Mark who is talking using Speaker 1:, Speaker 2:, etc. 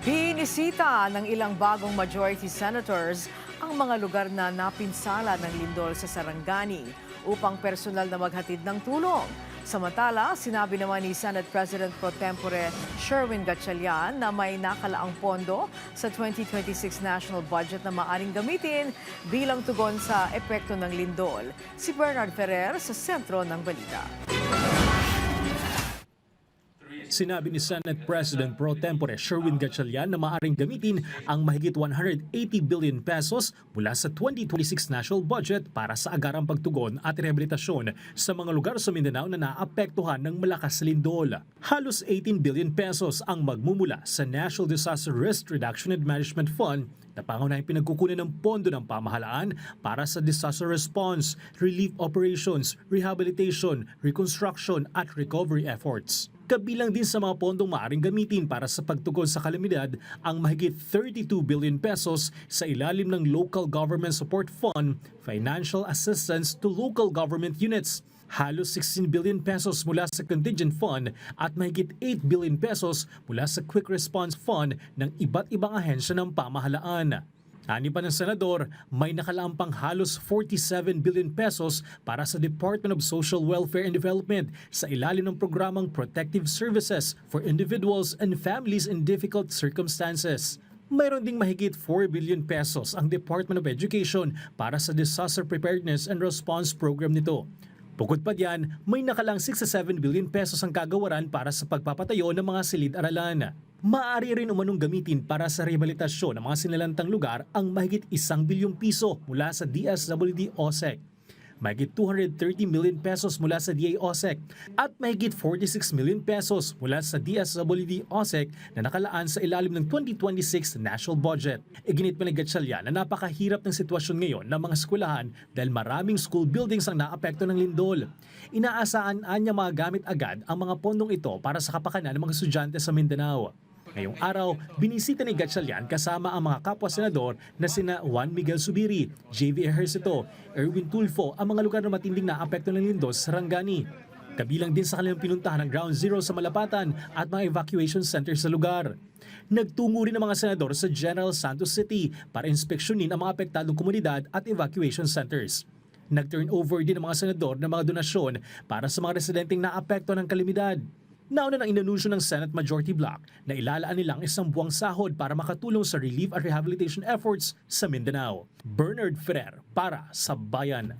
Speaker 1: Binisita ng ilang bagong majority senators ang mga lugar na napinsala ng lindol sa Sarangani upang personal na maghatid ng tulong. Samantala, sinabi naman ni Senate President Pro Tempore Sherwin Gatchalian na may nakalaang pondo sa 2026 national budget na maaring gamitin bilang tugon sa epekto ng lindol. Si Bernard Ferrer sa sentro ng balita.
Speaker 2: Sinabi ni Senate President Pro Tempore Sherwin Gatchalian na maaaring gamitin ang mahigit 180 billion pesos mula sa 2026 national budget para sa agarang pagtugon at rehabilitasyon sa mga lugar sa Mindanao na naapektuhan ng malakas na lindol. Halos 18 billion pesos ang magmumula sa National Disaster Risk Reduction and Management Fund na pangunahing pinagkukunan ng pondo ng pamahalaan para sa disaster response, relief operations, rehabilitation, reconstruction at recovery efforts. Kabilang din sa mga pondong maaaring gamitin para sa pagtugon sa kalamidad ang mahigit 32 billion pesos sa ilalim ng Local Government Support Fund, Financial Assistance to Local Government Units, halos 16 billion pesos mula sa Contingent Fund at mahigit 8 billion pesos mula sa Quick Response Fund ng iba't ibang ahensya ng pamahalaan. Ani pa ng senador, may nakalaang pang halos 47 billion pesos para sa Department of Social Welfare and Development sa ilalim ng programang Protective Services for Individuals and Families in Difficult Circumstances. Mayroon ding mahigit 4 billion pesos ang Department of Education para sa Disaster Preparedness and Response Program nito. Bukod pa diyan, may nakalang 67 billion pesos ang kagawaran para sa pagpapatayo ng mga silid-aralan. Maaari rin umanong gamitin para sa rehabilitasyon ng mga sinalantang lugar ang mahigit 1 bilyong piso mula sa DSWD-OSEC. Mahigit 230 million pesos mula sa DA-OSEC at mahigit 46 million pesos mula sa DSWD-OSEC na nakalaan sa ilalim ng 2026 national budget. Iginit pa ni Gatchalian na napakahirap ng sitwasyon ngayon ng mga eskwelahan dahil maraming school buildings ang naapekto ng lindol. Inaasahan niya magamit agad ang mga pondong ito para sa kapakanan ng mga estudyante sa Mindanao. Ngayong araw, binisita ni Gatchalian kasama ang mga kapwa-senador na sina Juan Miguel Zubiri, JV Ejercito, Erwin Tulfo ang mga lugar na matinding naapekto ng lindol sa Sarangani. Kabilang din sa kanilang pinuntahan ng Ground Zero sa Malapatan at mga evacuation centers sa lugar. Nagtungo rin ang mga senador sa General Santos City para inspeksyonin ang mga apektadong komunidad at evacuation centers. Nag-turn over din ang mga senador ng mga donasyon para sa mga residenteng naapekto ng kalamidad. Nauna nang inanunsyo ng Senate Majority Bloc na ilalaan nilang 1 buwang sahod para makatulong sa relief at rehabilitation efforts sa Mindanao. Bernard Ferrer para sa Bayan.